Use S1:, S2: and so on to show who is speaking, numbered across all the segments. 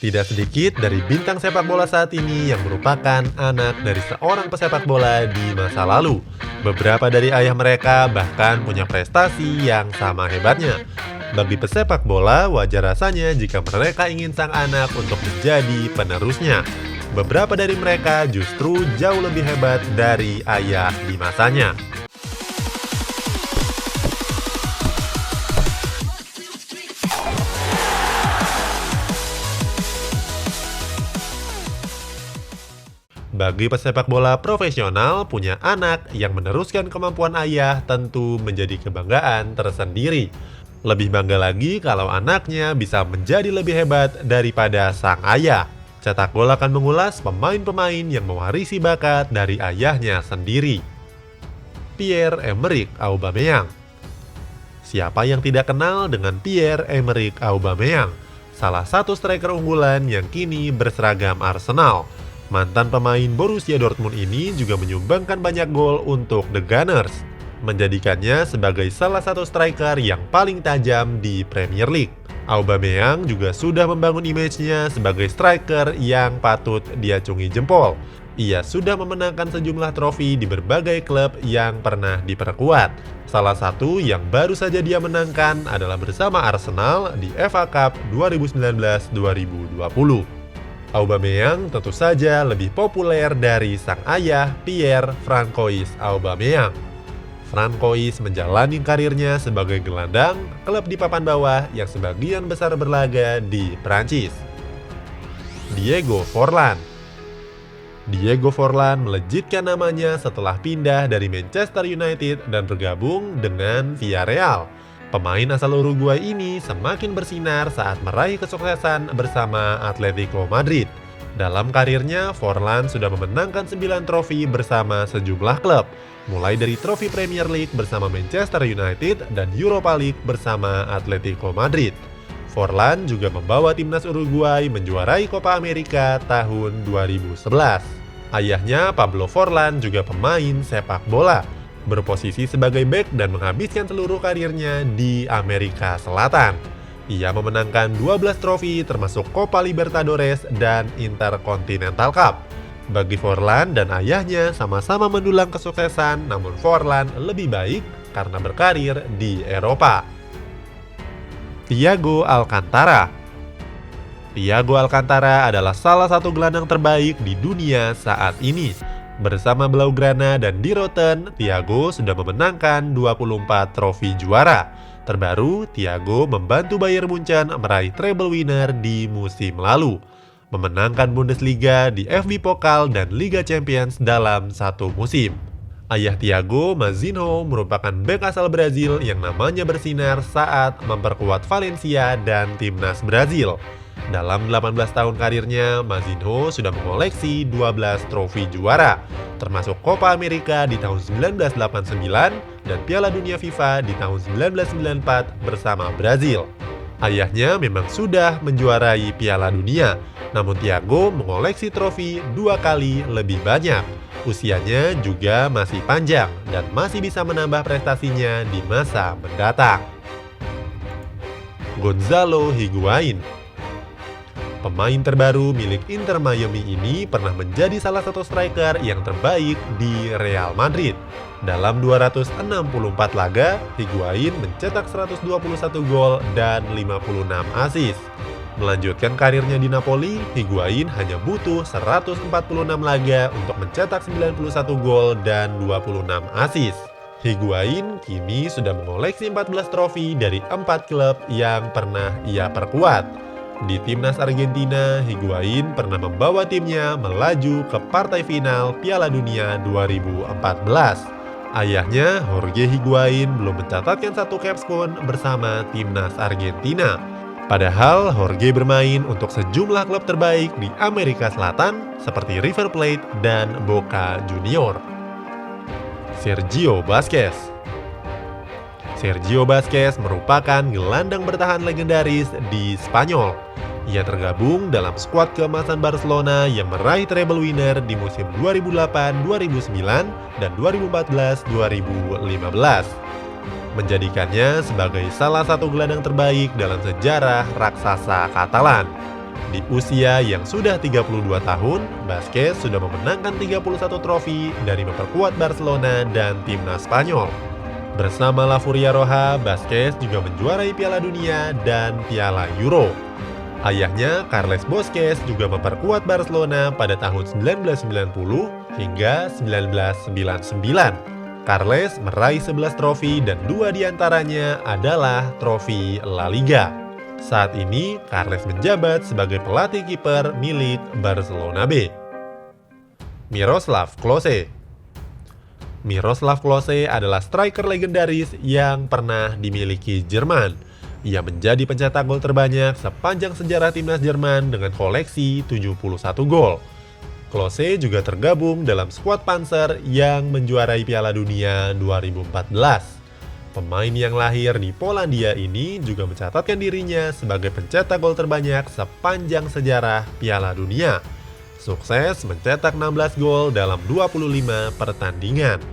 S1: Tidak sedikit dari bintang sepak bola saat ini yang merupakan anak dari seorang pesepak bola di masa lalu. Beberapa dari ayah mereka bahkan punya prestasi yang sama hebatnya. Bagi pesepak bola, wajar rasanya jika mereka ingin sang anak untuk menjadi penerusnya. Beberapa dari mereka justru jauh lebih hebat dari ayah di masanya. Bagi pesepak bola profesional, punya anak yang meneruskan kemampuan ayah tentu menjadi kebanggaan tersendiri. Lebih bangga lagi kalau anaknya bisa menjadi lebih hebat daripada sang ayah. Cetak Gol akan mengulas pemain-pemain yang mewarisi bakat dari ayahnya sendiri. Pierre-Emerick Aubameyang. Siapa yang tidak kenal dengan Pierre-Emerick Aubameyang? Salah satu striker unggulan yang kini berseragam Arsenal. Mantan pemain Borussia Dortmund ini juga menyumbangkan banyak gol untuk The Gunners, menjadikannya sebagai salah satu striker yang paling tajam di Premier League. Aubameyang juga sudah membangun image-nya sebagai striker yang patut diacungi jempol. Ia sudah memenangkan sejumlah trofi di berbagai klub yang pernah diperkuat. Salah satu yang baru saja dia menangkan adalah bersama Arsenal di FA Cup 2019-2020. Aubameyang tentu saja lebih populer dari sang ayah Pierre-Francois Aubameyang. Francois menjalani karirnya sebagai gelandang klub di papan bawah yang sebagian besar berlaga di Prancis. Diego Forlan. Diego Forlan melejitkan namanya setelah pindah dari Manchester United dan bergabung dengan Villarreal. Pemain asal Uruguay ini semakin bersinar saat meraih kesuksesan bersama Atletico Madrid. Dalam karirnya, Forlan sudah memenangkan 9 trofi bersama sejumlah klub, mulai dari trofi Premier League bersama Manchester United dan Europa League bersama Atletico Madrid. Forlan juga membawa timnas Uruguay menjuarai Copa America tahun 2011. Ayahnya, Pablo Forlan, juga pemain sepak bola, berposisi sebagai bek dan menghabiskan seluruh karirnya di Amerika Selatan. Ia memenangkan 12 trofi termasuk Copa Libertadores dan Intercontinental Cup. Bagi Forlan dan ayahnya sama-sama mendulang kesuksesan, namun Forlan lebih baik karena berkarir di Eropa. Thiago Alcantara. Thiago Alcantara adalah salah satu gelandang terbaik di dunia saat ini. Bersama Blaugrana dan Die Roten, Thiago sudah memenangkan 24 trofi juara. Terbaru, Thiago membantu Bayern Munchen meraih treble winner di musim lalu, memenangkan Bundesliga di FB Pokal dan Liga Champions dalam satu musim. Ayah Thiago, Mazinho, merupakan bek asal Brazil yang namanya bersinar saat memperkuat Valencia dan timnas Brazil. Dalam 18 tahun karirnya, Mazinho sudah mengoleksi 12 trofi juara, termasuk Copa America di tahun 1989 dan Piala Dunia FIFA di tahun 1994 bersama Brazil. Ayahnya memang sudah menjuarai Piala Dunia, namun Thiago mengoleksi trofi 2 kali lebih banyak. Usianya juga masih panjang dan masih bisa menambah prestasinya di masa mendatang. Gonzalo Higuain. Pemain terbaru milik Inter Miami ini pernah menjadi salah satu striker yang terbaik di Real Madrid. Dalam 264 laga, Higuain mencetak 121 gol dan 56 assist. Melanjutkan karirnya di Napoli, Higuain hanya butuh 146 laga untuk mencetak 91 gol dan 26 assist. Higuain kini sudah mengoleksi 14 trofi dari 4 klub yang pernah ia perkuat. Di timnas Argentina, Higuain pernah membawa timnya melaju ke partai final Piala Dunia 2014. Ayahnya, Jorge Higuain, belum mencatatkan satu caps pun bersama timnas Argentina. Padahal Jorge bermain untuk sejumlah klub terbaik di Amerika Selatan seperti River Plate dan Boca Juniors. Sergio Busquets. Sergio Busquets merupakan gelandang bertahan legendaris di Spanyol. Ia tergabung dalam skuad keemasan Barcelona yang meraih treble winner di musim 2008, 2009, dan 2014-2015. Menjadikannya sebagai salah satu gelandang terbaik dalam sejarah raksasa Katalan. Di usia yang sudah 32 tahun, Busquets sudah memenangkan 31 trofi dari memperkuat Barcelona dan timnas Spanyol. Bersama La Furia Roja, Busquets juga menjuarai Piala Dunia dan Piala Euro. Ayahnya, Carles Busquets, juga memperkuat Barcelona pada tahun 1990 hingga 1999. Carles meraih 11 trofi dan 2 diantaranya adalah trofi La Liga. Saat ini, Carles menjabat sebagai pelatih kiper milik Barcelona B. Miroslav Klose. Miroslav Klose adalah striker legendaris yang pernah dimiliki Jerman. Ia menjadi pencetak gol terbanyak sepanjang sejarah timnas Jerman dengan koleksi 71 gol. Klose juga tergabung dalam skuad Panzer yang menjuarai Piala Dunia 2014. Pemain yang lahir di Polandia ini juga mencatatkan dirinya sebagai pencetak gol terbanyak sepanjang sejarah Piala Dunia. Sukses mencetak 16 gol dalam 25 pertandingan.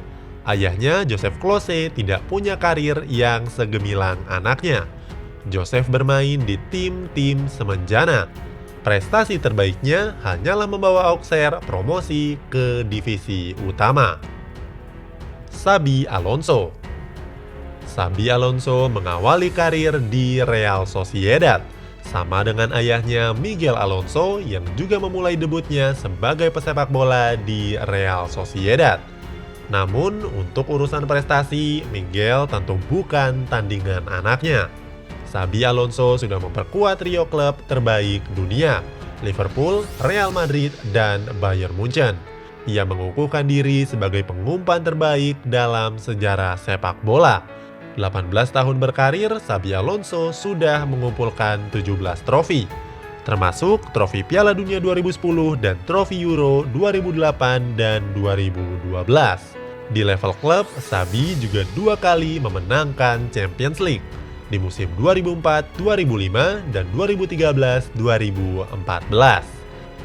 S1: Ayahnya, Josef Klose, tidak punya karir yang segemilang anaknya. Josef bermain di tim-tim semenjana. Prestasi terbaiknya hanyalah membawa Auxerre promosi ke divisi utama. Xabi Alonso. Xabi Alonso mengawali karir di Real Sociedad, sama dengan ayahnya Miguel Alonso yang juga memulai debutnya sebagai pesepak bola di Real Sociedad. Namun, untuk urusan prestasi, Miguel tentu bukan tandingan anaknya. Xabi Alonso sudah memperkuat trio klub terbaik dunia, Liverpool, Real Madrid, dan Bayern Munchen. Ia mengukuhkan diri sebagai pengumpan terbaik dalam sejarah sepak bola. 18 tahun berkarir, Xabi Alonso sudah mengumpulkan 17 trofi, termasuk trofi Piala Dunia 2010 dan trofi Euro 2008 dan 2012. Di level klub, Xabi juga 2 kali memenangkan Champions League di musim 2004-2005 dan 2013-2014.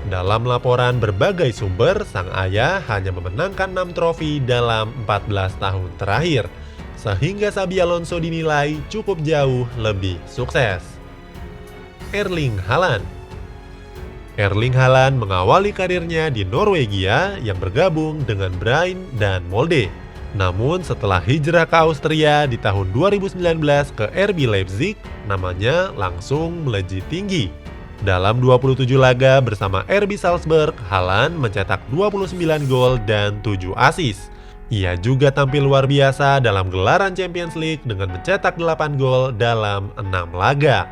S1: Dalam laporan berbagai sumber, sang ayah hanya memenangkan 6 trofi dalam 14 tahun terakhir, sehingga Xabi Alonso dinilai cukup jauh lebih sukses. Erling Haaland. Erling Haaland mengawali karirnya di Norwegia yang bergabung dengan Brann dan Molde. Namun setelah hijrah ke Austria di tahun 2019 ke RB Leipzig, namanya langsung melejit tinggi. Dalam 27 laga bersama RB Salzburg, Haaland mencetak 29 gol dan 7 assist. Ia juga tampil luar biasa dalam gelaran Champions League dengan mencetak 8 gol dalam 6 laga,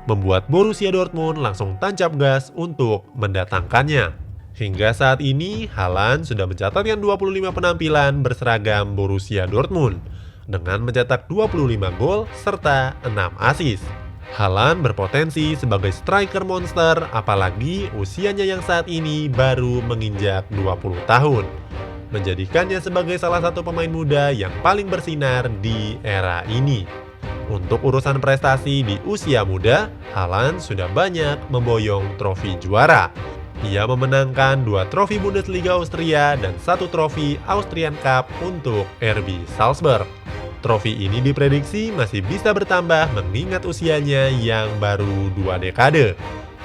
S1: membuat Borussia Dortmund langsung tancap gas untuk mendatangkannya. Hingga saat ini, Haaland sudah mencatatkan 25 penampilan berseragam Borussia Dortmund dengan mencetak 25 gol serta 6 assist. Haaland berpotensi sebagai striker monster, apalagi usianya yang saat ini baru menginjak 20 tahun. Menjadikannya sebagai salah satu pemain muda yang paling bersinar di era ini. Untuk urusan prestasi di usia muda, Haaland sudah banyak memboyong trofi juara. Ia memenangkan 2 trofi Bundesliga Austria dan 1 trofi Austrian Cup untuk RB Salzburg. Trofi ini diprediksi masih bisa bertambah mengingat usianya yang baru 2 dekade.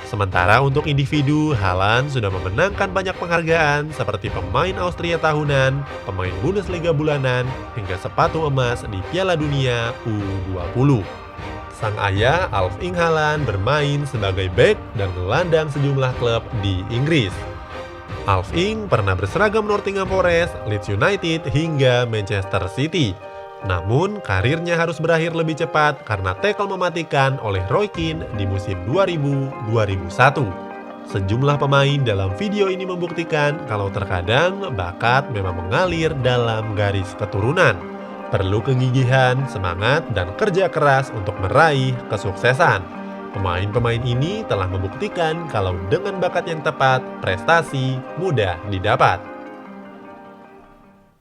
S1: Sementara untuk individu, Haaland sudah memenangkan banyak penghargaan seperti pemain Austria tahunan, pemain Bundesliga bulanan, hingga sepatu emas di Piala Dunia U20. Sang ayah, Erling Haaland, bermain sebagai bek dan gelandang sejumlah klub di Inggris. Erling pernah berseragam Nottingham Forest, Leeds United, hingga Manchester City. Namun, karirnya harus berakhir lebih cepat karena tackle mematikan oleh Roy Keane di musim 2000-2001. Sejumlah pemain dalam video ini membuktikan kalau terkadang bakat memang mengalir dalam garis keturunan. Perlu kegigihan, semangat, dan kerja keras untuk meraih kesuksesan. Pemain-pemain ini telah membuktikan kalau dengan bakat yang tepat, prestasi mudah didapat.